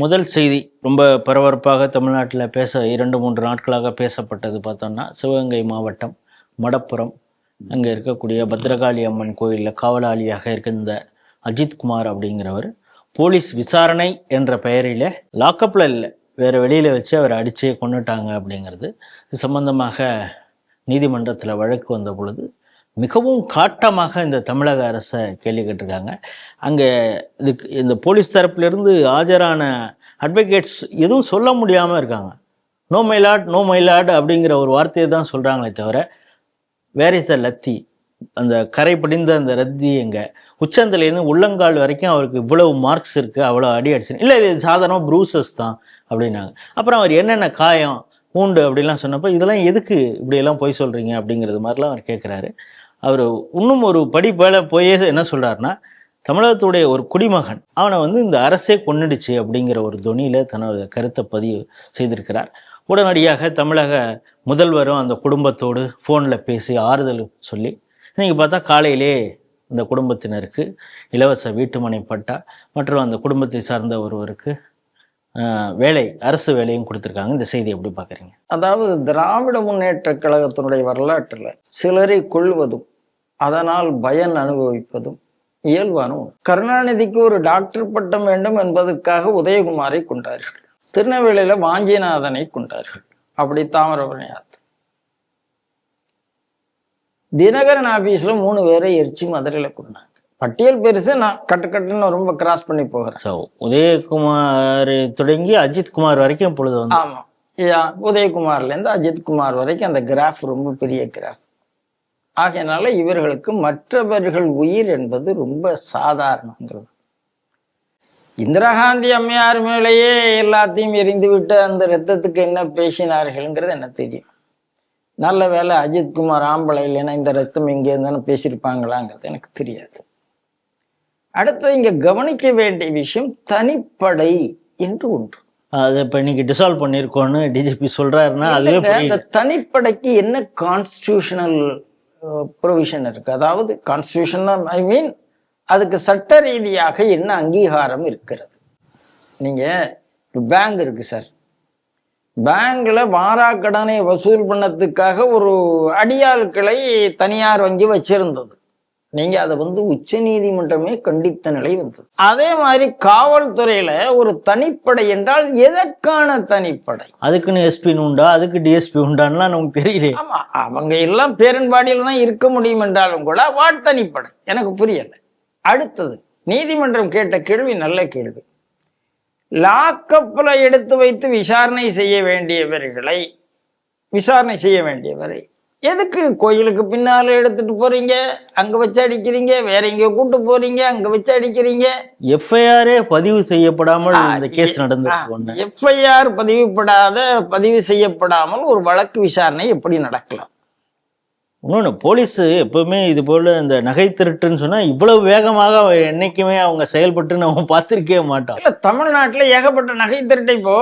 முதல் செய்தி ரொம்ப பரபரப்பாக தமிழ்நாட்டில் 2-3 நாட்களாக பேசப்பட்டது பார்த்தோம்னா, சிவகங்கை மாவட்டம் மடப்புரம் அங்கே இருக்கக்கூடிய பத்ரகாளி அம்மன் கோயிலில் காவலாளியாக இருக்கின்ற அஜித்குமார் அப்படிங்கிறவர் போலீஸ் விசாரணை என்ற பெயரில் லாக்கப்பில் இல்லை, வேறு வெளியில் வச்சு அவர் அடித்தே கொண்டுட்டாங்க அப்படிங்கிறது. இது சம்பந்தமாக நீதிமன்றத்தில் வழக்கு வந்த பொழுது மிகவும் காட்டமாக இந்த தமிழக அரசை கேள்வி கேட்டிருக்காங்க. அங்கே இதுக்கு இந்த போலீஸ் தரப்பிலிருந்து ஆஜரான அட்வொகேட்ஸ் எதுவும் சொல்ல முடியாமல் இருக்காங்க. நோ மைலாட் நோ மைலாட் அப்படிங்கிற ஒரு வார்த்தையை தான் சொல்கிறாங்களே தவிர, வேர் இஸ் த லத்தி, அந்த கரை படிந்த அந்த ரத்தி எங்கே, உச்சந்தலேருந்து உள்ளங்கால் வரைக்கும் அவருக்கு இவ்வளவு மார்க்ஸ் இருக்குது, அவ்வளோ அடி அடிச்சு, இல்லை இது சாதாரணமாக ப்ரூசஸ் தான் அப்படின்னாங்க. அப்புறம் அவர் என்னென்ன காயம் பூண்டு அப்படிலாம் சொன்னப்போ, இதெல்லாம் எதுக்கு இப்படியெல்லாம் போய் சொல்கிறீங்க அப்படிங்கிறது மாதிரிலாம் அவர் கேட்குறாரு. அவர் இன்னும் ஒரு படி மேலே போயே என்ன சொல்கிறாருன்னா, தமிழகத்துடைய ஒரு குடிமகன் அவனை இந்த அரசே கொன்னுடுச்சு அப்படிங்கிற ஒரு தொனியில் தன்னோட கருத்தை பதிவு செய்திருக்கிறார். உடனடியாக தமிழக முதல்வரும் அந்த குடும்பத்தோடு ஃபோனில் பேசி ஆறுதல் சொல்லி, இன்றைக்கி பார்த்தா காலையிலே இந்த குடும்பத்தினருக்கு இலவச வீட்டுமனை பட்டா மற்றும் அந்த குடும்பத்தை சார்ந்த ஒருவருக்கு வேலை, அரசு வேலையும் கொடுத்துருக்காங்க. இந்த செய்தி எப்படி பார்க்குறீங்க? அதாவது திராவிட முன்னேற்ற கழகத்தினுடைய வரலாற்றில் சிலரை கொள்வதும் அதனால் பயன் அனுபவிப்பதும் இயல்பான. கருணாநிதிக்கு ஒரு டாக்டர் பட்டம் வேண்டும் என்பதற்காக உதயகுமாரை கொண்டார்கள். திருநெல்வேலியில வாஞ்சிநாதனை கொண்டார்கள். அப்படி தாமிரபரணியார் தினகரன் ஆபீஸ்ல 3 பேரை எரிச்சு மதுரையில கொண்டாங்க. பட்டியல் பெருசு, நான் கட்டுன்னு ரொம்ப கிராஸ் பண்ணி போகிறேன். உதயகுமார் தொடங்கி அஜித்குமார் வரைக்கும் பொழுது ஆமா, உதயகுமார்ல இருந்து அஜித்குமார் வரைக்கும் அந்த கிராஃப் ரொம்ப பெரிய கிராஃப். ஆகையினால இவர்களுக்கு மற்றவர்கள் உயிர் என்பது ரொம்ப சாதாரணங்கிறது. இந்திரா காந்தி அம்மையார் மேலேயே எல்லாத்தையும் எரிந்து விட்டு அந்த ரத்தத்துக்கு என்ன பேசினார்கள்ங்கிறது என்ன தெரியும். நல்ல வேலை அஜித்குமார் ஆம்பளை இல்லைன்னா இந்த ரத்தம் எங்கே இருந்தாலும் பேசியிருப்பாங்களாங்கிறது எனக்கு தெரியாது. அடுத்து இங்க கவனிக்க வேண்டிய விஷயம் தனிப்படை என்று ஒன்று. அதை இப்போ இன்னைக்கு டிசால்வ் பண்ணியிருக்கோன்னு டிஜிபி சொல்றாருன்னா, அந்த தனிப்படைக்கு என்ன கான்ஸ்டிடியூஷனல் ப்ரொவிஷன் இருக்கு? அதாவது கான்ஸ்டிடியூஷன் ஐ மீன் அதுக்கு சட்ட ரீதியாக என்ன அங்கீகாரம் இருக்கிறது? நீங்க பேங்க் இருக்கு சார், பேங்க்ல வாராக்கடனை வசூல் பண்ணதுக்காக ஒரு அடியாட்களை தனியார் வங்கி வச்சிருந்தது. நீங்க அதை உச்ச நீதிமன்றமே கண்டித்த நிலை வந்தது. அதே மாதிரி காவல்துறையில ஒரு தனிப்படை என்றால் எதற்கான தனிப்படை? அதுக்குன்னு எஸ்பி உண்டா, அதுக்கு டிஎஸ்பி உண்டான்லாம் நமக்கு தெரியல. ஆமா, அவங்க எல்லாம் பேரன்பாடியில் தான் இருக்க முடியும் என்றாலும் கூட வாட் தனிப்படை எனக்கு புரியல. அடுத்தது நீதிமன்றம் கேட்ட கேள்வி நல்ல கேள்வி. லாக்கப்ல எடுத்து வைத்து விசாரணை செய்ய வேண்டியவரை எதுக்கு கோயிலுக்கு பின்னால எடுத்துட்டு போறீங்க, அங்க வச்சு அடிக்கிறீங்க, வேற எங்க கூட்டு போறீங்க, அங்க வச்சு அடிக்கிறீங்க? எஃப்ஐஆரே பதிவு செய்யப்படாமல் இந்த கேஸ் நடந்தது. எஃப்ஐஆர் பதிவு செய்யப்படாமல் ஒரு வழக்கு விசாரணை எப்படி நடக்கலாம்? இன்னொன்று, போலீஸ் எப்பவுமே இது போல இந்த நகை திருட்டுன்னு சொன்னா இவ்வளவு வேகமாக என்னைக்குமே அவங்க செயல்பட்டு நம்ம பார்த்திருக்கவே மாட்டோம். இல்ல, தமிழ்நாட்டுல ஏகப்பட்ட நகை திருட்டை. இப்போ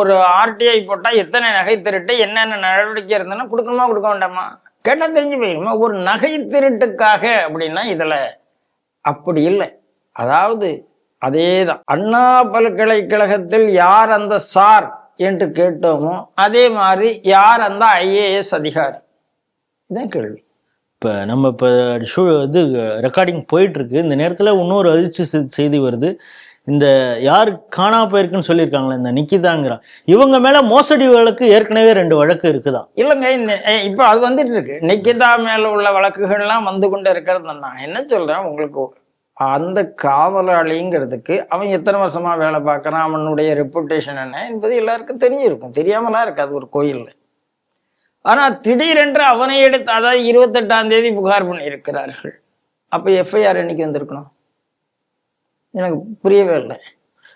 ஒரு ஆர்டிஐ போட்டா எத்தனை நகை திருட்டு, என்னென்ன நடவடிக்கை இருந்ததுன்னா கொடுக்கணுமா கொடுக்க வேண்டாமா கேட்டா தெரிஞ்சு போயிருமா? ஒரு நகை திருட்டுக்காக அப்படின்னா இதுல அப்படி இல்லை. அதாவது அதேதான் அண்ணா பல்கலைக்கழகத்தில் யார் அந்த சார் என்று கேட்டோமோ அதே மாதிரி யார் அந்த IAS அதிகாரி, இதான் கேள்வி. இப்போ நம்ம இது ரெக்கார்டிங் போயிட்டுருக்கு. இந்த நேரத்தில் இன்னொரு அதிர்ச்சி செய்தி வருது. இந்த யார் காணா போயிருக்குன்னு சொல்லியிருக்காங்களே, இந்த நிக்கிதாங்கிறான், இவங்க மேலே மோசடி வழக்கு ஏற்கனவே 2 வழக்கு இருக்குதான். இல்லைங்க, இப்போ அது வந்துட்டு இருக்கு. நிக்கிதா மேலே உள்ள வழக்குகள்லாம் வந்து கொண்டு இருக்கிறது. நான் என்ன சொல்கிறேன் உங்களுக்கு, அந்த காவலாளிங்கிறதுக்கு அவன் எத்தனை வருஷமா வேலை பார்க்குறான், அவனுடைய ரெப்புடேஷன் என்ன என்பது எல்லாருக்கும் தெரிஞ்சிருக்கும். தெரியாமலாம் இருக்காது ஒரு கோயிலில். ஆனா திடீரென்று அவனை எடுத்து, அதாவது 28ஆம் தேதி புகார் பண்ணி இருக்கிறார்கள். அப்ப எஃப்ஐஆர் என்னைக்கு வந்திருக்கணும் எனக்கு புரியவே இல்லை.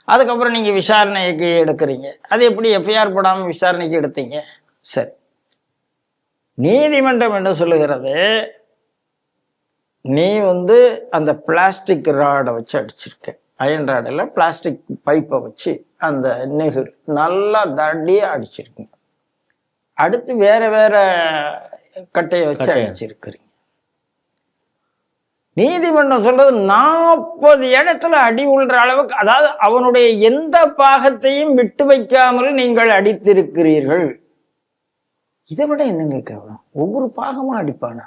அதுக்கப்புறம் நீங்க விசாரணைக்கு எடுக்கிறீங்க, அது எப்படி எஃப்ஐஆர் போடாம விசாரணைக்கு எடுத்தீங்க? சரி, நீதிமன்றம் என்ன சொல்லுகிறது, நீ அந்த பிளாஸ்டிக் ராடை வச்சு அடிச்சிருக்க, அயன் ராடில் பிளாஸ்டிக் பைப்பை வச்சு அந்த நெகிழ் நல்லா தடியா அடிச்சிருக்கீங்க. அடுத்து வேற வேற கட்டையை வச்சு அடிச்சிருக்கிறீங்க. நீதிமன்றம் சொல்றது 40 இடத்துல அடி உள்ற அளவுக்கு, அதாவது அவனுடைய எந்த பாகத்தையும் விட்டு வைக்காமல் நீங்கள் அடித்திருக்கிறீர்கள். இதை விட என்னங்க கேவலம்? ஒவ்வொரு பாகமா அடிப்பானா?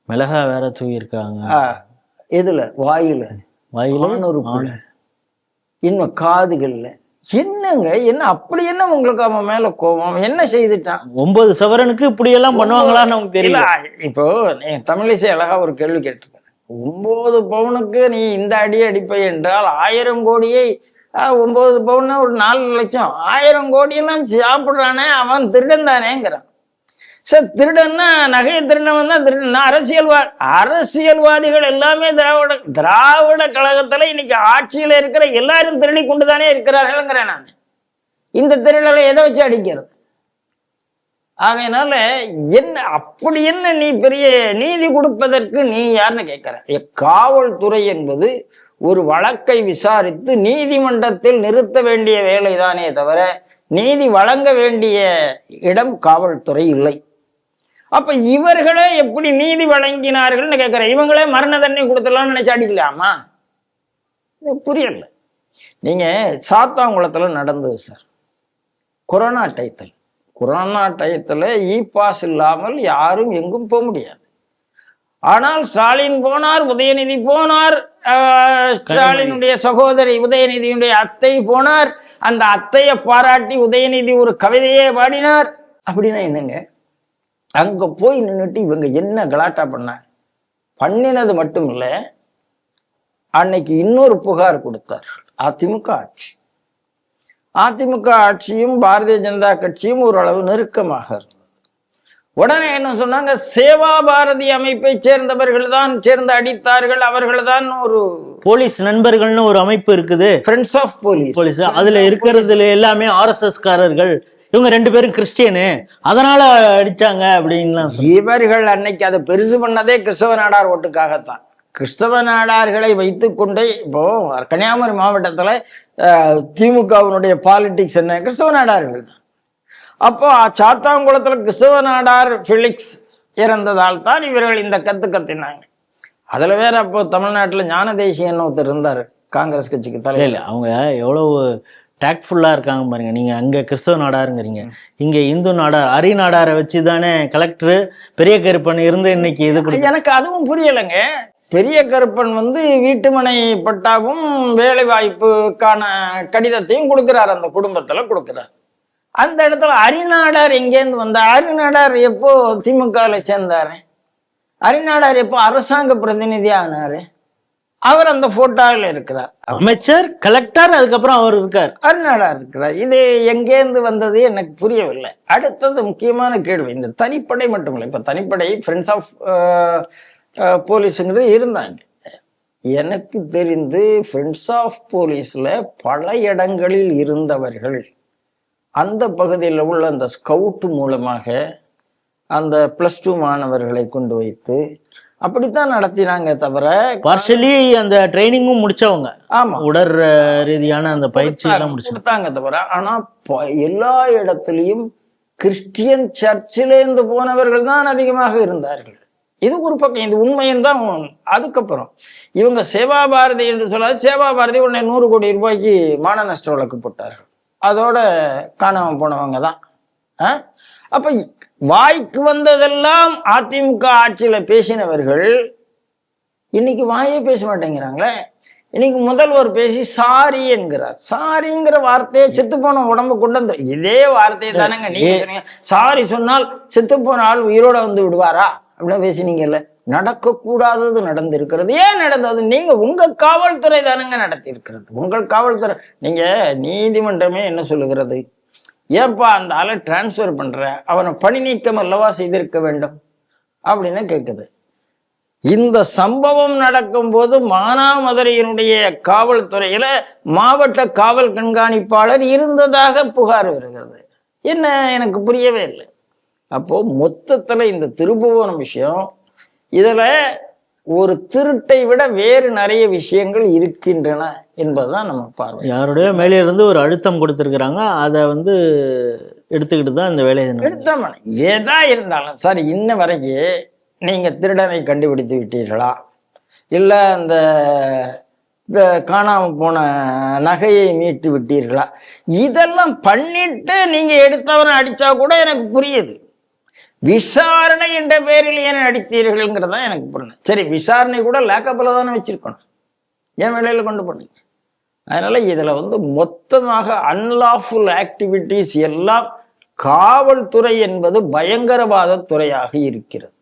மிளகா வேற தூக்கியிருக்காங்க. எதுல? வாயில, ஒரு இன்னும் காதுகள்ல. என்னங்க, என்ன அப்படி என்ன உங்களுக்கு அவன் மேல கோபம்? என்ன செய்துட்டான்? 9 சவரனுக்கு இப்படி எல்லாம் பண்ணுவாங்களான்னு நமக்கு தெரியல. இப்போ நீ தமிழிசை அழகா ஒரு கேள்வி கேட்டிருக்க, 9 பவுனுக்கு நீ இந்த அடி அடிப்பை என்றால் 1000 கோடியை 9 பவுன்னா ஒரு 4 லட்சம், 1000 கோடியெல்லாம் சாப்பிடுறானே அவன் திருடன் தானேங்கிறான். சார், திருடன்னா நகையை திருடவன் தான் திருடன். அரசியல்வாதிகள் எல்லாமே திராவிட கழகத்துல இன்னைக்கு ஆட்சியில இருக்கிற எல்லாரும் திருடி கொண்டுதானே இருக்கிறார்கள்ங்கிறேன் நான். இந்த திருடலை எதை வச்சு அடிக்கிறது? ஆகையினால என்ன அப்படி என்ன நீ பெரிய நீதி கொடுப்பதற்கு நீ யாருன்னு கேட்கிற? காவல்துறை என்பது ஒரு வழக்கை விசாரித்து நீதிமன்றத்தில் நிறுத்த வேண்டிய வேலைதானே தவிர நீதி வழங்க வேண்டிய இடம் காவல்துறை இல்லை. அப்ப இவர்களே எப்படி நீதி வழங்கினார்கள்னு கேட்கிற? இவங்களே மரண தண்டனை கொடுத்துடலாம்னு நினைச்சு அடிக்கலாமா? புரியல. நீங்க சாத்தாங்குளத்துல நடந்தது சார், கொரோனா டயத்துல இ பாஸ் இல்லாமல் யாரும் எங்கும் போக முடியாது. ஆனால் ஸ்டாலின் போனார், உதயநிதி போனார், ஸ்டாலினுடைய சகோதரி உதயநிதியுடைய அத்தை போனார். அந்த அத்தையை பாராட்டி உதயநிதி ஒரு கவிதையே பாடினார். அப்படின்னா என்னங்க? அங்க போய் நின்றுட்டு இவங்க என்ன கலாட்டா பண்ணினது மட்டும் இல்ல, அன்னைக்கு இன்னொரு புகார் கொடுத்தார். அதிமுக ஆட்சியும் பாரதிய ஜனதா கட்சியும் ஓரளவு நெருக்கமாக இருந்தது. உடனே என்ன சொன்னாங்க? சேவா பாரதி அமைப்பை சேர்ந்தவர்கள் தான் சேர்ந்து அடித்தார்கள், அவர்கள் தான் ஒரு போலீஸ் நண்பர்கள்னு ஒரு அமைப்பு இருக்குது, ஃப்ரெண்ட்ஸ் ஆஃப் போலீஸ். அதுல இருக்கிறதுல எல்லாமே RSS காரர்கள், இவங்க 2 பேரும் கிறிஸ்டியனு, அதனால அடிச்சாங்க அப்படின்லாம். இவர்கள் அன்னைக்கு அதை பெருசு பண்ணதே கிறிஸ்தவ நாடார் ஓட்டுக்காகத்தான். கிறிஸ்தவ நாடார்களை வைத்துக் கொண்டே இப்போ கன்னியாகுமரி மாவட்டத்துல திமுகவினுடைய பாலிடிக்ஸ் என்ன? கிறிஸ்தவ நாடார்கள் தான். அப்போ சாத்தாங்குளத்துல கிறிஸ்தவ நாடார் பிலிக்ஸ் இறந்ததால் தான் இவர்கள் இந்த கத்தினாங்க. அதுல வேற அப்போ தமிழ்நாட்டுல ஞான தேசியன் ஒருத்தர் இருந்தாரு, காங்கிரஸ் கட்சிக்கு தலையில. அவங்க எவ்வளவு டேக்ட்ஃபுல்லா இருக்காங்க பாருங்க. நீங்க அங்க கிறிஸ்தவ நாடாருங்கிறீங்க, இங்க இந்து நாடார் அரி நாடாரை வச்சுதானே கலெக்டர் பெரிய கருப்பன் இருந்து இன்னைக்கு இது. எனக்கு அதுவும் புரியலைங்க. பெரிய கருப்பன் வீட்டுமனை பட்டாவும் வேலை வாய்ப்புக்கான கடிதத்தையும் கொடுக்கிறார், அந்த குடும்பத்துல கொடுக்கிறார். அந்த இடத்துல அரிநாடார் எங்கேருந்து வந்தார்? அரிநாடார் எப்போ திமுகவில் சேர்ந்தாரு? அரிநாடார் எப்போ அரசாங்க பிரதிநிதி ஆனாரு? அவர் அந்த போட்டோவில் இருக்கிறார், அமைச்சர், கலெக்டர், அதுக்கப்புறம் அவர் இருக்கார், அரிநாடார் இருக்கிறார். இது எங்கேருந்து வந்தது எனக்கு புரியவில்லை. அடுத்தது முக்கியமான கேள்வி, இந்த தனிப்படை மட்டும் இல்லை, இப்ப தனிப்படை ஃப்ரெண்ட்ஸ் ஆஃப் போலீஸுங்கிறது இருந்தாங்க. எனக்கு தெரிந்து ஃப்ரெண்ட்ஸ் ஆஃப் போலீஸ்ல பல இடங்களில் இருந்தவர்கள் அந்த பகுதியில் உள்ள அந்த ஸ்கவுட் மூலமாக அந்த +2 மாணவர்களை கொண்டு வைத்து அப்படித்தான் நடத்தினாங்க தவிர, பார்ஷலி அந்த ட்ரைனிங்கும் முடிச்சவங்க, ஆமா, உடல் ரீதியான அந்த பயிற்சி எல்லாம் முடிச்சுட்டாங்க தவிர. ஆனா எல்லா இடத்துலயும் கிறிஸ்டியன் சர்ச்சிலேருந்து போனவர்கள் தான் அதிகமாக இருந்தார்கள். இது ஒரு பக்கம், இது உண்மையும் தான். அதுக்கப்புறம் இவங்க சேவா பாரதி என்று சொல்லாது, சேவா பாரதி உடனே 100 கோடி ரூபாய்க்கு மான நஷ்ட வழக்கு போட்டார்கள். அதோட காணாம போனவங்க தான். அப்ப வாய்க்கு வந்ததெல்லாம் அதிமுக ஆட்சியில பேசினவர்கள் இன்னைக்கு வாயே பேச மாட்டேங்கிறாங்களே. இன்னைக்கு முதல்வர் பேசி சாரி என்கிறார். சாரிங்கிற வார்த்தையை செத்து போன உடம்பு கொண்டு வந்து, இதே வார்த்தையை தானேங்க நீங்க சொன்னீங்க. சாரி சொன்னால் செத்து போன ஆள் உயிரோட விடுவாரா அப்படின்னா பேசினீங்கல்ல. நடக்கக்கூடாதது நடந்திருக்கிறது. ஏன் நடந்தது? நீங்க உங்க காவல்துறை தானங்க நடத்தி இருக்கிறது. உங்கள் காவல்துறை. நீங்க நீதிமன்றமே என்ன சொல்லுகிறது? ஏன்பா அந்த ஆளை டிரான்ஸ்பர் பண்ற, அவனை பணி நீக்கம் அல்லவா செய்திருக்க வேண்டும் அப்படின்னு கேட்குது. இந்த சம்பவம் நடக்கும் போது மானாமதுரையினுடைய காவல்துறையில மாவட்ட காவல் கண்காணிப்பாளர் இருந்ததாக புகார் வருகிறது. என்ன எனக்கு புரியவே இல்லை. அப்போ மொத்தத்துல இந்த திருப்புவனம் விஷயம், இதுல ஒரு திருட்டை விட வேறு நிறைய விஷயங்கள் இருக்கின்றன என்பதுதான் நம்ம பார்வை. யாருடைய மேலே இருந்து ஒரு அழுத்தம் கொடுத்திருக்கிறாங்க, அதை எடுத்துக்கிட்டு தான் இந்த வேலையை எடுத்தாம ஏதா இருந்தாலும் சார், இன்ன வரைக்கும் நீங்க திருடனை கண்டுபிடித்து விட்டீர்களா, இல்லை இந்த காணாம போன நகையை மீட்டு விட்டீர்களா, இதெல்லாம் பண்ணிட்டு நீங்க எடுத்தவரை அடிச்சா கூட எனக்கு புரியுது. விசாரணை என்ற பேரில் ஏன் அடித்தீர்கள்ங்கிறதா எனக்கு புரியல. சரி, விசாரணை கூட லேக்கப்பில் தானே வச்சிருக்கணும், ஏன் வேலையில கொண்டு போனீங்க? அதனால இதுல மொத்தமாக அன்லாஃபுல் ஆக்டிவிட்டிஸ் எல்லாம் காவல்துறை என்பது பயங்கரவாத துறையாக இருக்கிறது.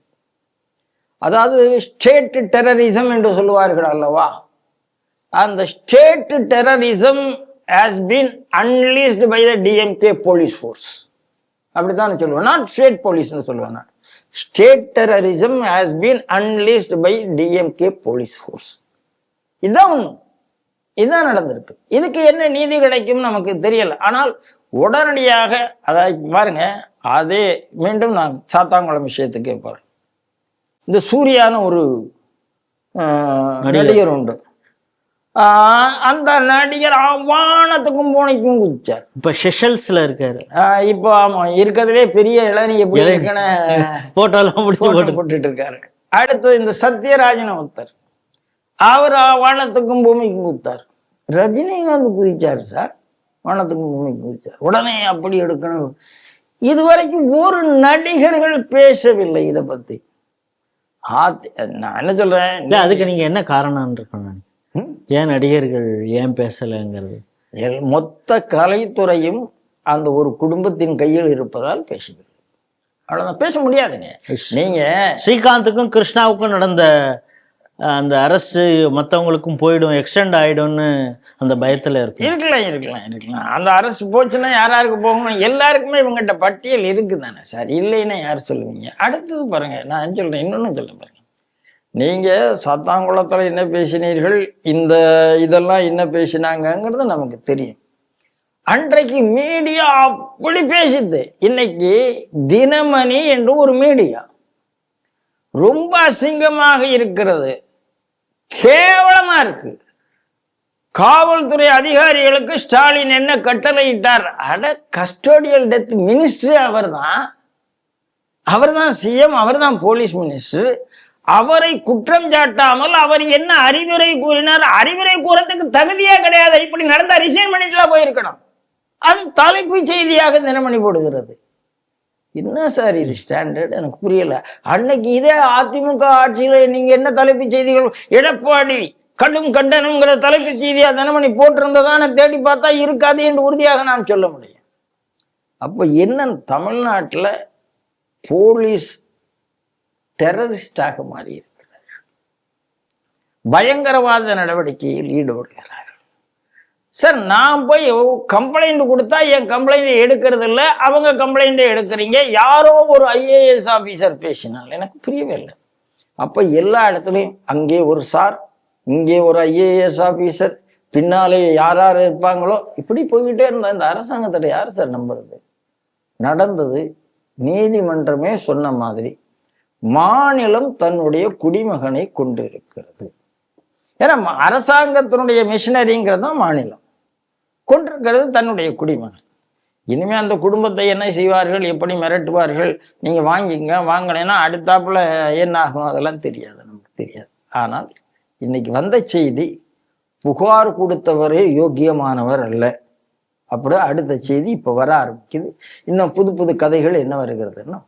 அதாவது ஸ்டேட் டெரரிசம் என்று சொல்லுவார்கள் அல்லவா, அந்த state terrorism has been unleashed by the DMK police force, அப்படித்தான் சொல்லுவேன். நாட் ஸ்டேட் போலீஸ்னு சொல்லுவேன் நான். State terrorism has been unleashed by DMK police force. இதுதான் நடந்திருக்கு. இதுக்கு என்ன நீதி கிடைக்கும் நமக்கு தெரியல. ஆனால் உடனடியாக அதாவது பாருங்க, அதே மீண்டும் நான் சாத்தாங்குளம் விஷயத்துக்கு போறேன். இந்த சூர்யான ஒரு நடிகர் உண்டு. அந்த நடிகர் வானத்துக்கும் பூனைக்கும் குதிச்சார். இப்ப செஷல்ஸ்ல இருக்காரு. இப்போ ஆமா, இருக்கிறதுலே பெரிய இளநீ எப்படி இருக்குன்னு போட்டோலாம் போட்டுட்டு இருக்காரு. அடுத்து இந்த சத்யராஜன் ஒருத்தர், அவர் வானத்துக்கும் பூமிக்கும் குதித்தார். ரஜினிகாந்த் குதிச்சாரு சார், வானத்துக்கும் பூமிக்கும் குதிச்சார். உடனே அப்படி எடுக்கணும். இதுவரைக்கும் ஒரு நடிகர்கள் பேசவில்லை இதை பத்தி. நான் என்ன சொல்றேன், அதுக்கு நீங்க என்ன காரணம் இருக்கணும்? ஏன் நடிகர்கள் ஏன் பேசலைங்கிறது மொத்த கலைத்துறையும் அந்த ஒரு குடும்பத்தின் கையில் இருப்பதால் பேசவில்லை. அவ்வளவுதான், பேச முடியாதுங்க. நீங்க ஸ்ரீகாந்துக்கும் கிருஷ்ணாவுக்கும் நடந்த அந்த அரசு மற்றவங்களுக்கும் போயிடும், எக்ஸ்டெண்ட் ஆயிடும்னு அந்த பயத்துல இருக்கலாம். அந்த அரசு போச்சுன்னா யாராருக்கு போகணும்? எல்லாருக்குமே இவங்ககிட்ட பட்டியல் இருக்குதானே சார், இல்லைன்னா யார் சொல்லுவீங்க? அடுத்தது பாருங்க, நான் சொல்றேன், இன்னொன்னு சொல்ல பாருங்க. நீங்க சாத்தாங்குளத்துல என்ன பேசினீர்கள், இதெல்லாம் என்ன பேசினாங்கிறது நமக்கு தெரியும். அன்றைக்கு மீடியா அப்படி பேசிது. இன்னைக்கு தினமணி என்று ஒரு மீடியா ரொம்ப அசிங்கமாக இருக்கிறது, கேவலமா இருக்கு. காவல்துறை அதிகாரிகளுக்கு ஸ்டாலின் என்ன கட்டளையிட்டார்? கஸ்டோடியல் டெத் மினிஸ்டர் அவர்தான் சிஎம், அவர்தான் போலீஸ் மினிஸ்டர். அவரை குற்றம் சாட்டாமல் அவர் என்ன அறிவுரை கூறினார்? அறிவுரை கூறத்துக்கு தகுதியே கிடையாது. இப்படி நடந்தா ரிசைன் பண்ணிட்டுலாம் போயிருக்கணும். அது தலைப்பு செய்தியாக தினமணி போடுகிறது. என்ன சார் இது ஸ்டாண்டர்ட்? எனக்கு புரியல. அன்னைக்கு இதே அதிமுக ஆட்சியில நீங்க என்ன தலைப்பு செய்திகள், எடப்பாடி கடும் கண்டனம்ங்கிற தலைப்பு செய்தியா தினமணி போட்டிருந்ததான தேடி பார்த்தா இருக்காது என்று உறுதியாக நாம் சொல்ல முடியும். அப்ப என்ன, தமிழ்நாட்டில் போலீஸ் டெரரிஸ்டாக மாறி இருக்கிறார், பயங்கரவாத நடவடிக்கையில் ஈடுபடுகிறார். சார், நான் போய் கம்ப்ளைண்ட் கொடுத்தா என் கம்ப்ளைண்ட் எடுக்கிறது இல்லை, அவங்க கம்ப்ளைண்ட் எடுக்கிறீங்க. யாரோ ஒரு ஐஏஎஸ் ஆபீசர் பேசினால் எனக்கு புரியவே இல்லை. அப்ப எல்லா இடத்துலையும் அங்கே ஒரு சார், இங்கே ஒரு ஐஏஎஸ் ஆபீசர், பின்னாலே யார் யார் இருப்பாங்களோ, இப்படி போய்கிட்டே இருந்தா இந்த அரசாங்கத்தை யார் சார் நம்புறது? நடந்தது நீதிமன்றமே சொன்ன மாதிரி மாநிலம் தன்னுடைய குடிமகனை கொண்டிருக்கிறது. ஏன்னா அரசாங்கத்தினுடைய மிஷினரிங்கிறது தான் மாநிலம், கொண்டிருக்கிறது தன்னுடைய குடிமகன். இனிமே அந்த குடும்பத்தை என்ன செய்வார்கள், எப்படி மிரட்டுவார்கள், நீங்க வாங்கிங்க வாங்கினேன்னா அடுத்தாப்புல என்ன ஆகும் அதெல்லாம் தெரியாது, நமக்கு தெரியாது. ஆனால் இன்னைக்கு வந்த செய்தி, புகார் கொடுத்தவரே யோக்கியமானவர் அல்ல. அப்படி அடுத்த செய்தி இப்ப வர ஆரம்பிக்குது. இன்னும் புது புது கதைகள் என்ன வருகிறதுன்னா